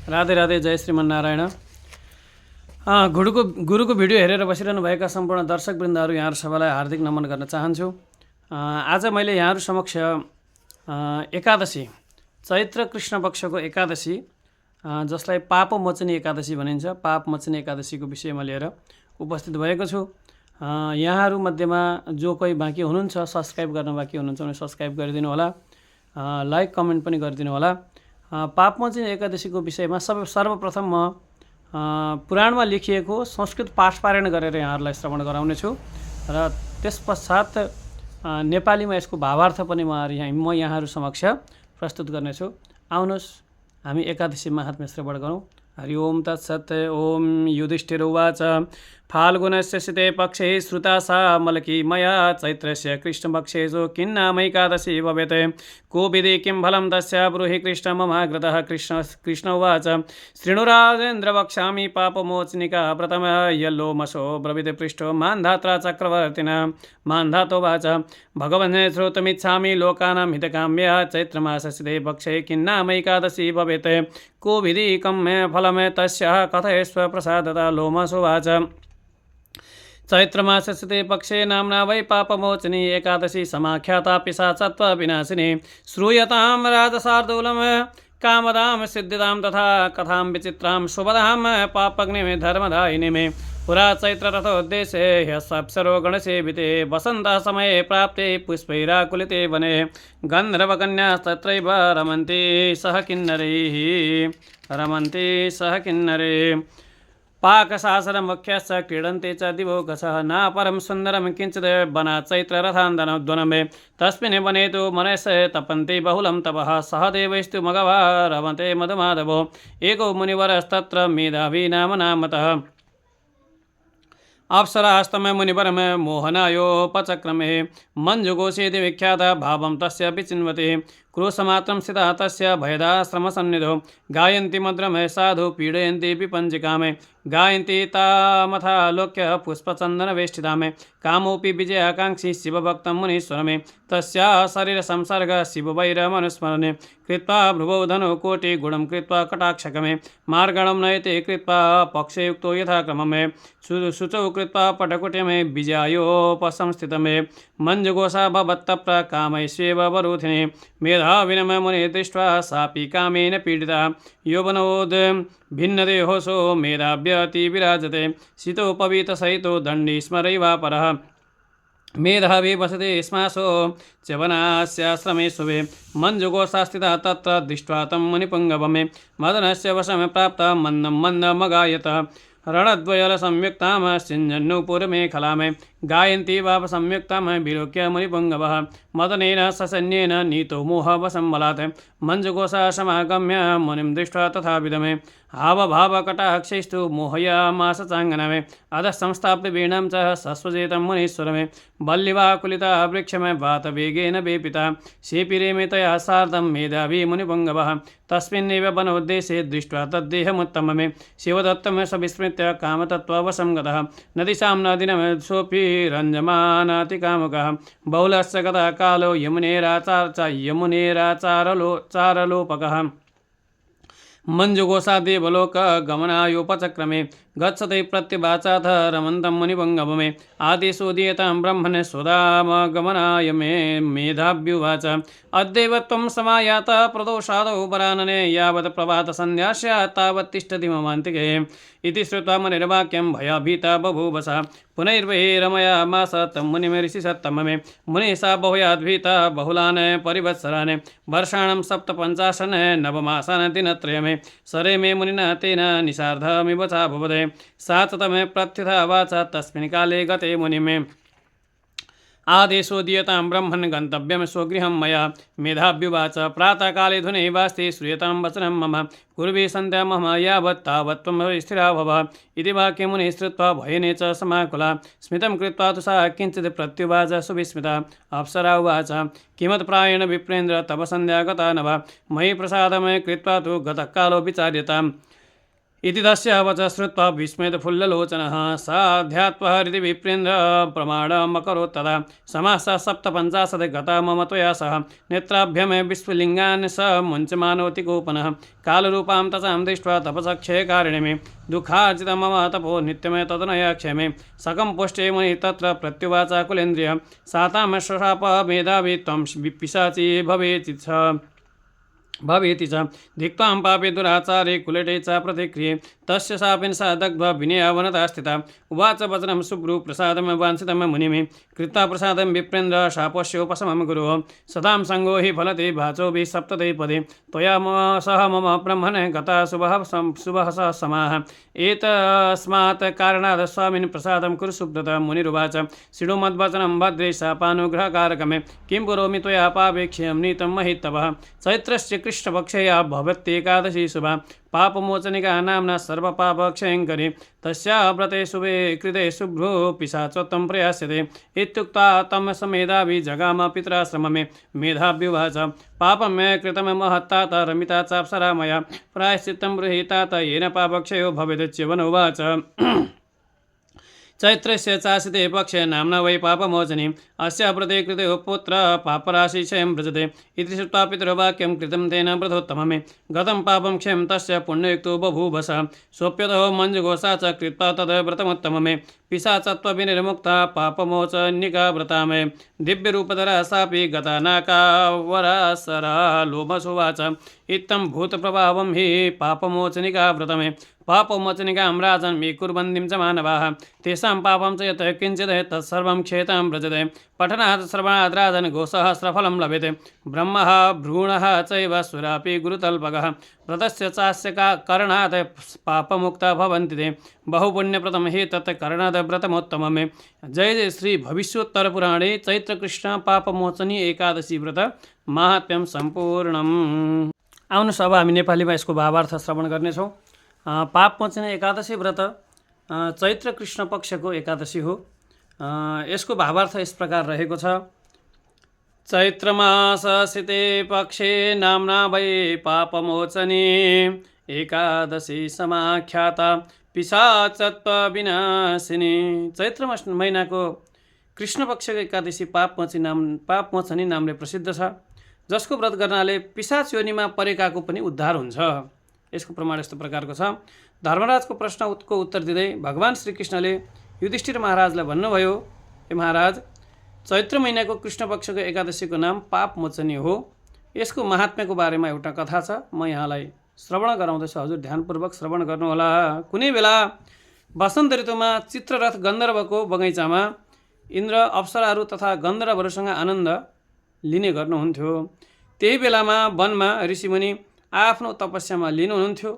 राधे राधे, जय श्रीमन्नारायण। गुरुको भिडियो हेरेर बसिरहनु भएका सम्पूर्ण दर्शकवृन्दहरू यहाँहरू सबैलाई हार्दिक नमन गर्न चाहन्छु। आज मैले यहाँहरू समक्ष एकादशी, चैत्र कृष्ण पक्षको एकादशी, जसलाई पापमोचनी एकादशी भनिन्छ, पापमोचनी एकादशीको विषयमा लिएर उपस्थित भएको छु। यहाँहरू मध्येमा जो कोही बाँकी हुनुहुन्छ, सब्सक्राइब गर्न बाँकी हुनुहुन्छ भने सब्सक्राइब गरिदिनु होला, लाइक कमेन्ट पनि गरिदिनु होला। पापमोचनी एकादशीको विषयमा सर्वप्रथम म पुराणमा लेखिएको संस्कृत पाठ पारायण गरेर यहाँहरूलाई श्रवण गराउनेछु र त्यसपश्चात नेपालीमा यसको भावार्थ पनि म यहाँहरू समक्ष प्रस्तुत गर्नेछु। आउनुहोस् हामी एकादशी महात्म्य श्रवण गरौँ। हरि ओम तत्सत्। ओम युधिष्ठिर उवाच फाल्गुनस्य शीते पक्षे श्रुता सा मलकी मया चैत्रस्य कृष्णपक्षेषु किन्नामैकादशी भवेत् को विधि किं फलं तस्य ब्रूहि कृष्ण ममाग्रतः। कृष्ण उवाच शृणुराजेन्द्र वक्ष्यामि पापमोचनिका प्रथम यल्लोमसो ब्रवीति पृष्ठो मान्धात्रा चक्रवर्तिना। मान्धातोवाच भगवन् श्रोतुमिच्छामि लोकानां हितकाम्यः चैत्रमासस्य पक्षे किन्नामैकादशी भवेत् को विधि कं फलं तस्य कथयस्व प्रसादतः। लोमसोवाच चैत्रमासस्य पक्षे नाम्ना वै पापमोचनी एकादशी समाख्याता पिशाचत्वविनाशिनी। श्रूयतां राजशार्दूलं कामदां सिद्धिदां तथा कथां विचित्रां शुभदां पापग्निमे धर्मदायिनीमे। पुरा चैत्ररथोद्देशे ह्यप्सरो गणसेविते वसन्तः समये प्राप्ते पुष्पैराकुलिते वने गन्धर्वकन्यास्तत्रैव रमन्ति सह किन्नरैः। पाकशासनमुख्यश्च क्रीडन्ते च दिवोकसः नापरं सुन्दरं किञ्चित् वनात् चैत्ररथान्दनध्वनमे। तस्मिन् वने तु मनयः तपन्ति बहुलं तपः सह देवैस्तु मघवा रमते मधुमाधवो। एको मुनिवरस्तत्र मेधावी नामतः अप्सरास्तम मुनिवरम मोहनायोपचक्रमे। मञ्जुघोषेति विख्यात भावं तस्य विचिन्वते क्रोशमात्रं स्थिता तस्य भयदाश्रमसन्निधौ। गायन्ति मद्रमे साधु पीडयन्ति विपञ्जिकामे। गायन्ति तामथालोक्य पुष्पचन्दनवेष्टितामे। कामोऽपि विजयाकाङ्क्षी शिवभक्तं मुनीश्वरमे। तस्या शरीरसंसर्ग शिववैरमनुस्मरणे। कृत्वा भ्रुवौ धनुकोटिगुणं कृत्वा कटाक्षकमे। मार्गणं नयते कृत्वा पक्षयुक्तो यथाक्रममे। शुचौ कृत्वा पटकुटिमे विजयोपसंस्थितमे। मञ्जुघोषा भवत्तप्र कामैस्वेव वरूथिने। मेधाविनम मुने दृष्ट्वा सापि कामेन पीडिता। यौवनोद भिन्नदेहोऽसो मेधाव्यति विराजते। शीतोपवीतसहितो दण्डी स्मरैवापरः। मेधावी वसते स्मासो च्यवनास्याश्रमे शुभे। मञ्जुघोषा स्थिता तत्र दृष्ट्वा तं मुनिपुङ्गवमे। मदनस्य वशं प्राप्ता मन्दं मन्दमगायत। रणद्वयलसंयुक्तां सिञ्जन्नुपुरमेखलां गायन्ति वापसंयुक्तां विलोक्य मुनिपुङ्गवः। मदनेन ससैन्येन नीतो मोहवशं बलात्। मञ्जुघोषा समागम्य मुनिं दृष्ट्वा तथाविधमे। हावभावकटाक्षैस्तु मोहयामास चाङ्गनमे। अधः संस्थाप्य वीणां च सस्वजेतं मुनीश्वरमे। वल्लीवाकुलिता वृक्षमे वातवेगेन वेपिता। शेपिरेमे तया सार्धं मेधावी मुनिपुङ्गवः। तस्मिन्नेव वनोद्देशे दृष्ट्वा तद्देहमुत्तममे। शिवदत्तं सविस्मृत्य कामतत्त्ववशं गतः। नदीशां नदीनं सोऽपि रञ्जमानाति कामुकः। बहुलस्य गतः कालो यमुनेराचारलोपकः। मञ्जुघोषा देवलोक गमनायोपचक्रमे। गच्छते प्रत्युवाचाथ रमन्तं मुनिपुङ्गवमे। आदेशोदीयतां ब्रह्मन् स्वधामगमनाय मे। मेधाव्युवाच अद्यैव त्वं समायातः प्रदोषादौ वरानने यावत् प्रभातसन्ध्या स्यात् तावत् तिष्ठति ममान्तिके। इति श्रुत्वा मुनिर्वाक्यं भयभीता बभूवसा। पुनैर्वै रमयामास तं मुनिं ऋषिसत्तममे। मुनिः सा बहुयाद्भीता बहुलान् परिवत्सरान् वर्षाणां 57 नवमासान् दिनत्रयमे। सरे मे मुनिना तेन निशार्धमिव चाभुवदे। साततमे प्रत्युथा वाचा तस्मिन् काले गते मुनिमे। आदेशो दीयतां ब्रह्मन् गन्तव्यं स्वगृहं मया। मेधाव्युवाच प्रातःकाले धुने वास्ते श्रूयतां वचनं मम। कुर्वे सन्ध्या मम यावत् तावत् त्वं स्थिरा भव। इति वाक्यं मुनिः श्रुत्वा भयेन च समाकुला। स्मितं कृत्वा तु सा किञ्चित् प्रत्युवाच सुविस्मिता। अप्सरा उवाच किमत्प्रायेण विप्रेन्द्र तव सन्ध्या गता न वा। मयि प्रसादं कृत्वा तु गतः कालो विचार्यताम्। इति तस्य वच श्रुत्वा विस्मितफुल्ललोचनः साध्यात्वः हृदि विप्रेन्द्र प्रमाणमकरोत् तदा समासः सप्तपञ्चाशत् गता मम त्वया सह नेत्राभ्यमे विस्फुलिङ्गान् स मुञ्चमानोति गोपनः कालरूपां तसां दृष्ट्वा तपसक्षयकारिणे मे दुःखार्जितं मम तपो नित्यमे तदनया क्षमे सकं पुष्टे मुनि तत्र प्रत्युवाच कुलेन्द्रियः सातां शशाप मेधावी त्वं पिशाची भवेति च धिक्त्वां पापे दुराचारे कुलटे च प्रतिक्रिये तस्य शापेन सा दग्ध्वा विनयावनता स्थिता उवाच वचनं सुब्रू प्रसादं वाञ्छितं मुनिमे कृत्वा प्रसादं विप्रेन्द्र शापस्योपशमं गुरुः सदां सङ्गो हि फलते भाचोभिः सप्तते पदे त्वया सह मम ब्रह्मणे गता शुभः सह समाः एतस्मात् कारणात् स्वामिन् प्रसादं कुरु सुब्रत मुनिरुवाच शृणुमद्वचनं भद्रे शापानुग्रहकारकमे किं करोमि त्वया पापेक्ष्यं नीतं महितवः चैत्रस्य कृष्णपक्षया भवत्येकादशी शुभा पापमोचनिका नाम्ना सर्वपापक्षयङ्करी तस्याः व्रते शुभे कृते शुभ्रो पिशाचोत्तमं प्रयास्यते इत्युक्त्वा तं समेधावी जगाम पितराश्रममे मेधाव्युवाच पापं मे कृतं महत्तात रमिता चाप्सरा मया प्रायश्चित्तं गृहीतात येन पापक्षयो भवेत् च्यवनोवाच चैत्रस्य चासिते पक्षे नाम्ना वै पापमोचनी अस्य व्रते कृते पुत्र पापराशिक्षयं व्रजते इति श्रुत्वा पितृवाक्यं कृतं तेन व्रतोत्तममे गतं पापं क्षयं तस्य पुण्ययुक्तो बभूवस सोप्यतो मञ्जुघोषा च कृत्वा तद् व्रतमुत्तममे पिशाचत्वविनिर्मुक्ता पापमोचनिका व्रता मे दिव्यरूपधरा सापि गता नाकावरासरा लोभसुवाच इत्थं भूतप्रभावं हि पापमोचनिका व्रतमे पापमोचनिकां राजन् मे कुर्वन्तीं च मानवाः तेषां पापं च यत् किञ्चित् तत्सर्वं क्षेतां व्रजते पठनात् श्रवणात् राजन् गोसहस्रफलं लभ्यते ब्रह्मः भ्रूणः चैव सुरापि गुरुतल्पकः व्रतस्य चास्य करणात् पापमुक्ता भवन्ति ते बहुपुण्यप्रदं हि तत् करणात् व्रतमोत्तममे जय जय श्री भविष्योत्तरपुराणे चैत्रकृष्ण पापमोचनी एकादशी व्रत माहात्म्यं सम्पूर्णम्। आउनुहोस् अब हामी नेपालीमा यसको भावार्थ श्रवण गर्नेछौँ। पापमोचनी एकादशी व्रत चैत्र कृष्ण पक्षको एकादशी हो। यसको भावार्थ यस प्रकार रहेको छ। चैत्रमास शीते पक्षे नाम्ना वै पापमोचनी एकादशी समाख्याता पिशाचत्व विनाशिनी। चैत्र महिनाको कृष्ण पक्षको एकादशी पापमोचनी नामले प्रसिद्ध छ, जसको व्रत गर्नाले पिशाच योनिमा परेकाको पनि उद्धार हुन्छ। यसको प्रमाण यस्तो प्रकारको छ। धर्मराजको प्रश्नको उत्तर दिँदै भगवान श्रीकृष्णले युधिष्ठिर महाराजलाई भन्नुभयो, हे महाराज, चैत्र महिनाको कृष्ण पक्षको एकादशीको नाम पापमोचनी हो। यसको महात्म्यको बारेमा एउटा कथा छ, म यहाँलाई श्रवण गराउँदैछु। हजुर ध्यानपूर्वक श्रवण गर्नुहोला। कुनै बेला वसन्त ऋतुमा चित्ररथ गन्धर्वको बगैँचामा इन्द्र अप्सराहरू तथा गन्धर्वहरूसँग आनन्द लिने गर्नुहुन्थ्यो। त्यही बेलामा वनमा ऋषिमुनि आफ्नो तपस्यामा लिनुहुन्थ्यो।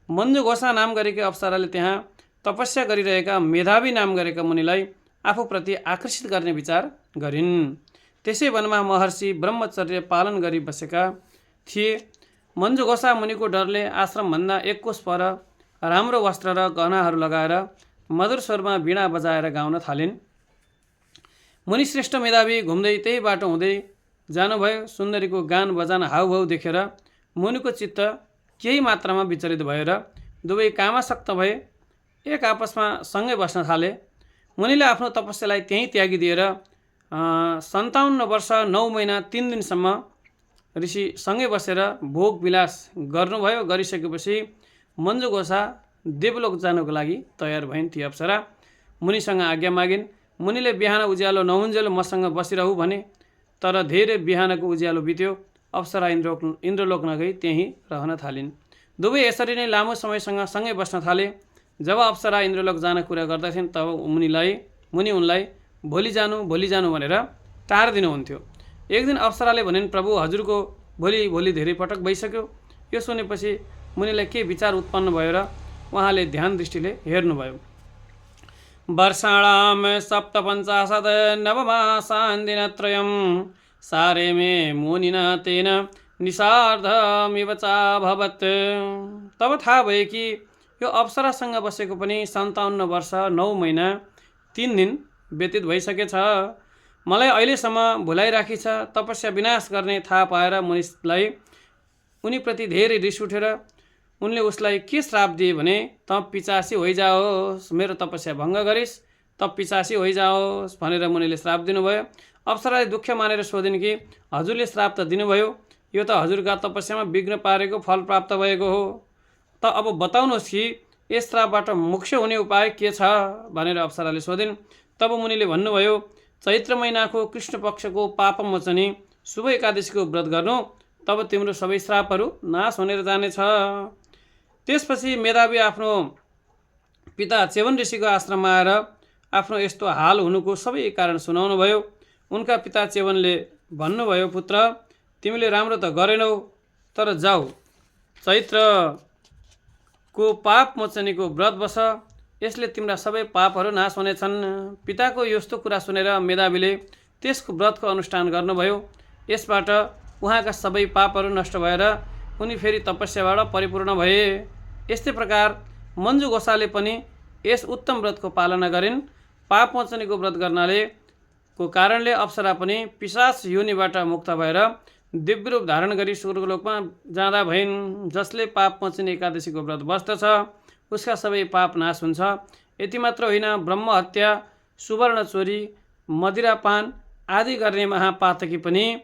मञ्जुघोषा नाम गरेकी अप्सराले त्यहाँ तपस्या गरिरहेका मेधावी नाम गरेका मुनिलाई आफूप्रति आकर्षित गर्ने विचार गरिन्। त्यसै वनमा महर्षि ब्रह्मचर्य पालन गरी बसेका थिए। मञ्जुघोषा मुनिको डरले आश्रमभन्दा एक कोस पर राम्रो वस्त्र र गहनाहरू लगाएर मधुर स्वरमा वीणा बजाएर गाउन थालिन्। मुनिश्रेष्ठ मेधावी घुम्दै त्यही बाटो हुँदै जानुभयो। सुन्दरीको गान बजान हाउभाउ देखेर मुनिको चित्त केही मात्रामा विचलित भएर दुवै कामासक्त भए एक आपसमा सँगै बस्न थाले। मुनिले आफ्नो तपस्यालाई त्यहीँ त्यागिदिएर 57 वर्ष 9 महिना 3 दिनसम्म ऋषि सँगै बसेर भोग विलास गर्नुभयो। गरिसकेपछि मञ्जुघोषा देवलोक जानको लागि तयार भइन्। ती अप्सरा मुनिसँग आज्ञा मागिन्। मुनिले बिहान उज्यालो नहुन्जेल मसँग बसिरहु भने, तर धेरै बिहानको उज्यालो बित्यो। अप्सरा इन्द्रलोक नगई त्यहीँ रहन थालिन्। दुवै यसरी नै लामो समयसँग सँगै बस्न थाले। जब अप्सरा इन्द्रलोक जान कुरा गर्दथिन् तब मुनि उनलाई भोलि जानु भनेर टार दिनुहुन्थ्यो। एक दिन अप्सराले भनिन्, प्रभु, हजुरको भोलि धेरै पटक भइसक्यो। यो सुनेपछि मुनिलाई के विचार उत्पन्न भयो र उहाँले ध्यान दृष्टिले हेर्नुभयो। वर्षाणाम 57 नवमासान् दिनत्रयं सारे मे मुनिना तेन निषार्धमिव चाभवत्। तब थाहा भयो कि यो अप्सरासँग बसेको पनि 57 वर्ष 9 महिना 3 दिन व्यतीत भइसकेछ। मलाई अहिलेसम्म भुलाइराखी छ। तपस्या विनाश गर्ने थाहा पाएर मुनिलाई उनीप्रति धेरै रिस उठेर उनले उसलाई के श्राप दिए भने त पिचासी होइजाओस्, मेरो तपस्या भङ्ग गरिस्, त पिचासी होइजाओस् भनेर मुनिले श्राप दिनुभयो। अप्सराले दुःख मानेर सोधिन् कि हजुरले श्राप त दिनुभयो, यो त हजुरका तपस्यामा विघ्न पारेको फल प्राप्त भएको हो, त अब बताउनुहोस् कि यस श्रापबाट मोक्ष हुने उपाय के छ भनेर अप्सराले सोधिन्। तब मुनिले भन्नुभयो, चैत्र महिनाको कृष्ण पक्षको पापमोचनी शुभ एकादशीको व्रत गर्नु, तब तिम्रो सबै श्रापहरू नाश हुनेर जानेछ। त्यसपछि मेधावी आफ्नो पिता च्यवन ऋषिको आश्रममा आएर आफ्नो यस्तो हाल हुनुको सबै कारण सुनाउनु भयो। उनका पिता च्यवनले भन्नुभयो, पुत्र तिमीले राम्रो त गरेनौ, तर जाऊ चैत्रको पाप मोचनीको व्रत बस, यसले तिम्रा सबै पापहरू नाश हुनेछन्। पिताको यस्तो कुरा सुनेर मेधावीले त्यसको व्रतको अनुष्ठान गर्नुभयो। यसबाट उहाँका सबै पापहरू नष्ट भएर उनी फेरि तपस्याबाट परिपूर्ण भए। यस्तै प्रकार मन्जु गोसाले पनि यस उत्तम व्रतको पालना गरिन्। पाप मोचनीको व्रत गर्नाले को कारणले अप्सरा पनि पिशाच योनिबाट मुक्त भएर दिव्य रूप धारण गरी स्वर्गलोकमा जाँदा भइन्। जसले पाप मोचनी एकादशीको व्रत बस्दछ उसका सबै पाप नाश हुन्छ। यति मात्र होइन, ब्रह्म हत्या, सुवर्ण चोरी, मदिरापान आदि गर्ने महापातकी पनि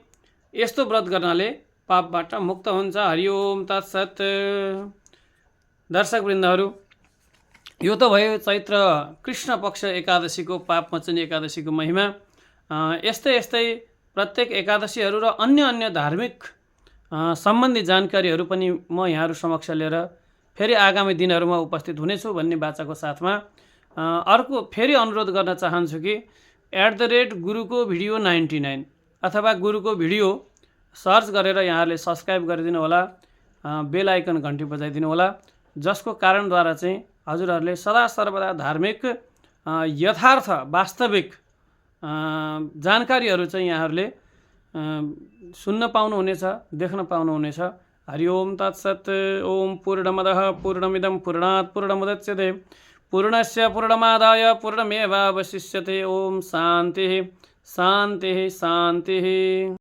यस्तो व्रत गर्नाले पापबाट मुक्त हुन्छ। हरिओम तत्सत। दर्शकवृन्दहरू, यो त भयो चैत्र कृष्ण पक्ष एकादशीको पाप मोचनी एकादशीको महिमा। यस्तै यस्तै प्रत्येक एकादशीहरू र अन्य धार्मिक सम्बन्धी जानकारीहरू पनि म यहाँहरू समक्ष लिएर फेरि आगामी दिनहरूमा उपस्थित हुनेछु भन्ने बाचाको साथमा अर्को फेरि अनुरोध गर्न चाहन्छु कि @गुरुको भिडियो 99 अथवा गुरुको भिडियो सर्च गरेर यहाँहरूले सब्सक्राइब गरिदिनु होला, बेल आइकन घन्टी बजाइदिनु होला, जसको कारणद्वारा चाहिँ हजुरहरूले सदा सर्वदा धार्मिक यथार्थ वास्तविक जानकारीहरू चाहिँ यहाँहरूले सुन्न पाउनुहुनेछ, देख्न पाउनुहुनेछ। हरिओम तत्सत। ओम पूर्णमदः पूर्णमिदं पूर्णात् पूर्णमुदच्यते पूर्णस्य पूर्णमादाय पूर्णमेवावशिष्यते। ओम शान्तिः शान्तिः शान्तिः।